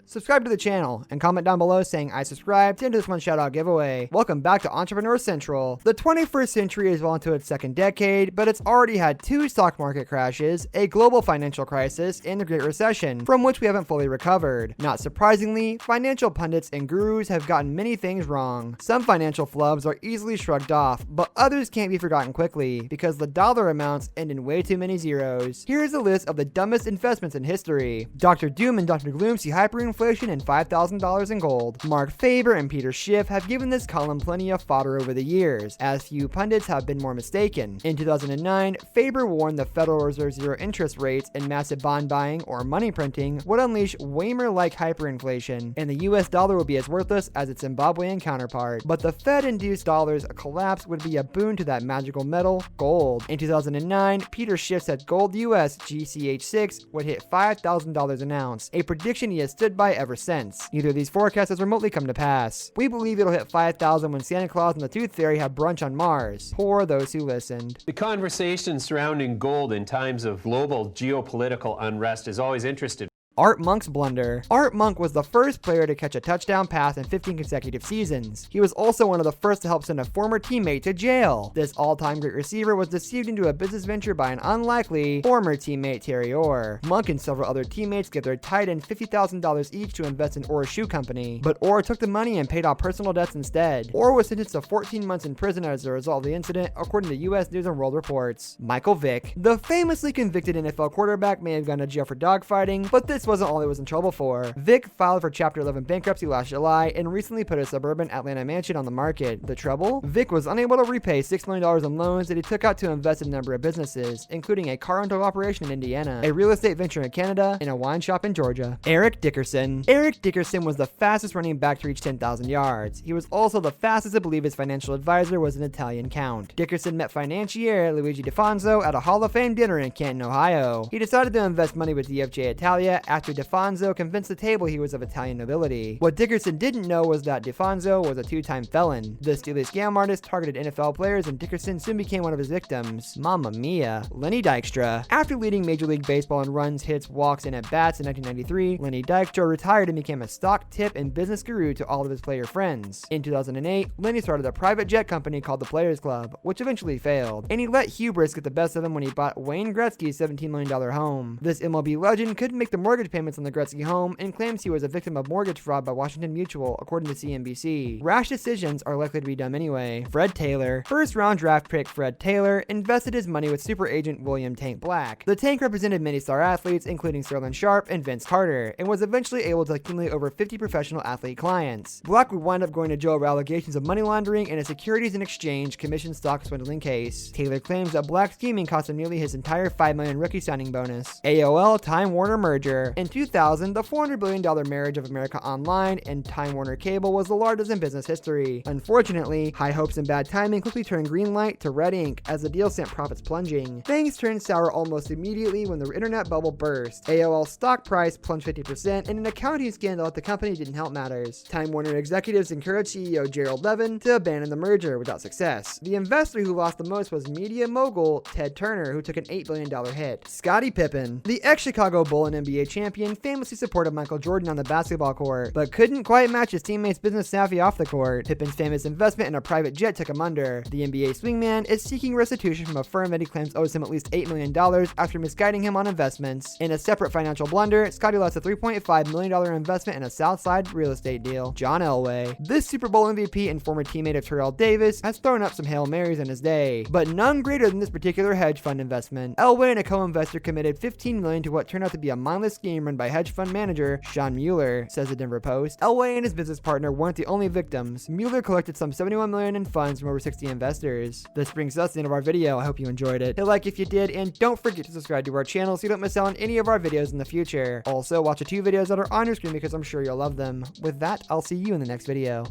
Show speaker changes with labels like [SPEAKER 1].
[SPEAKER 1] Subscribe to the channel and comment down below saying I subscribed to enter this month's shoutout giveaway. Welcome back to Entrepreneur Central. The 21st century is well into its second decade, but it's already had 2 stock market crashes, a global financial crisis, and the Great Recession, from which we haven't fully recovered. Not surprisingly, financial pundits and gurus have gotten many things wrong. Some financial flubs are easily shrugged off, but others can't be forgotten quickly, because the dollar amounts end in way too many zeros. Here's a list of the dumbest investments in history. Dr. Doom and Dr. Gloom see hyperinflation and $5,000 in gold. Mark Faber and Peter Schiff have given this column plenty of fodder over the years, as few pundits have been more mistaken. In 2009, Faber warned the Federal Reserve's zero interest rates and massive bond buying or money printing would unleash Weimar-like hyperinflation, and the US dollar would be as worthless as its Zimbabwean counterpart. But the Fed-induced dollar's collapse would be a boon to that magical metal, gold. In 2009, Peter Schiff said gold US GCH6 would hit $5,000 an ounce, a prediction he has stood by ever since. Neither of these forecasts has remotely come to pass. We believe it'll hit 5,000 when Santa Claus and the Tooth Fairy have brunch on Mars. Poor those who listened.
[SPEAKER 2] The conversation surrounding gold in times of global geopolitical unrest is always interesting.
[SPEAKER 1] Art Monk's blunder. Art Monk was the first player to catch a touchdown pass in 15 consecutive seasons. He was also one of the first to help send a former teammate to jail. This all-time great receiver was deceived into a business venture by an unlikely former teammate Terry Orr. Monk and several other teammates gave their tight end $50,000 each to invest in Orr's shoe company, but Orr took the money and paid off personal debts instead. Orr was sentenced to 14 months in prison as a result of the incident, according to US News and World Reports. Michael Vick. The famously convicted NFL quarterback may have gone to jail for dogfighting, but this wasn't all he was in trouble for. Vick filed for Chapter 11 bankruptcy last July and recently put a suburban Atlanta mansion on the market. The trouble? Vick was unable to repay $6 million in loans that he took out to invest in a number of businesses, including a car rental operation in Indiana, a real estate venture in Canada, and a wine shop in Georgia. Eric Dickerson. Eric Dickerson was the fastest running back to reach 10,000 yards. He was also the fastest to believe his financial advisor was an Italian count. Dickerson met financier Luigi DeFonso at a Hall of Fame dinner in Canton, Ohio. He decided to invest money with DFJ Italia after DeFonso convinced the table he was of Italian nobility. What Dickerson didn't know was that DeFonso was a 2-time felon. The steely scam artist targeted NFL players, and Dickerson soon became one of his victims. Mamma mia. Lenny Dykstra. After leading Major League Baseball in runs, hits, walks, and at-bats in 1993, Lenny Dykstra retired and became a stock, tip, and business guru to all of his player friends. In 2008, Lenny started a private jet company called the Players Club, which eventually failed, and he let hubris get the best of him when he bought Wayne Gretzky's $17 million home. This MLB legend couldn't make the mortgage payments on the Gretzky home and claims he was a victim of mortgage fraud by Washington Mutual, according to CNBC. Rash decisions are likely to be dumb anyway. Fred Taylor. First round draft pick Fred Taylor invested his money with super agent William Tank Black. The Tank represented many star athletes, including Sterling Sharp and Vince Carter, and was eventually able to accumulate over 50 professional athlete clients. Black would wind up going to jail over allegations of money laundering and a Securities and Exchange Commission stock swindling case. Taylor claims that Black's scheming cost him nearly his entire $5 million rookie signing bonus. AOL Time Warner merger. In 2000, the $400 billion marriage of America Online and Time Warner Cable was the largest in business history. Unfortunately, high hopes and bad timing quickly turned green light to red ink as the deal sent profits plunging. Things turned sour almost immediately when the internet bubble burst. AOL's stock price plunged 50%, and an accounting scandal at the company didn't help matters. Time Warner executives encouraged CEO Gerald Levin to abandon the merger without success. The investor who lost the most was media mogul Ted Turner, who took an $8 billion hit. Scottie Pippen. The ex-Chicago Bull and NBA champion famously supported Michael Jordan on the basketball court, but couldn't quite match his teammates' business savvy off the court. Pippen's famous investment in a private jet took him under. The NBA swingman is seeking restitution from a firm that he claims owes him at least $8 million after misguiding him on investments. In a separate financial blunder, Scottie lost a $3.5 million investment in a Southside real estate deal. John Elway. This Super Bowl MVP and former teammate of Terrell Davis has thrown up some Hail Marys in his day, but none greater than this particular hedge fund investment. Elway and a co-investor committed $15 million to what turned out to be a mindless scheme run by hedge fund manager Sean Mueller, says the Denver Post. Elway and his business partner weren't the only victims. Mueller collected some $71 million in funds from over 60 investors. This brings us to the end of our video. I hope you enjoyed it. Hit like if you did, and don't forget to subscribe to our channel so you don't miss out on any of our videos in the future. Also, watch the 2 videos that are on your screen because I'm sure you'll love them. With that, I'll see you in the next video.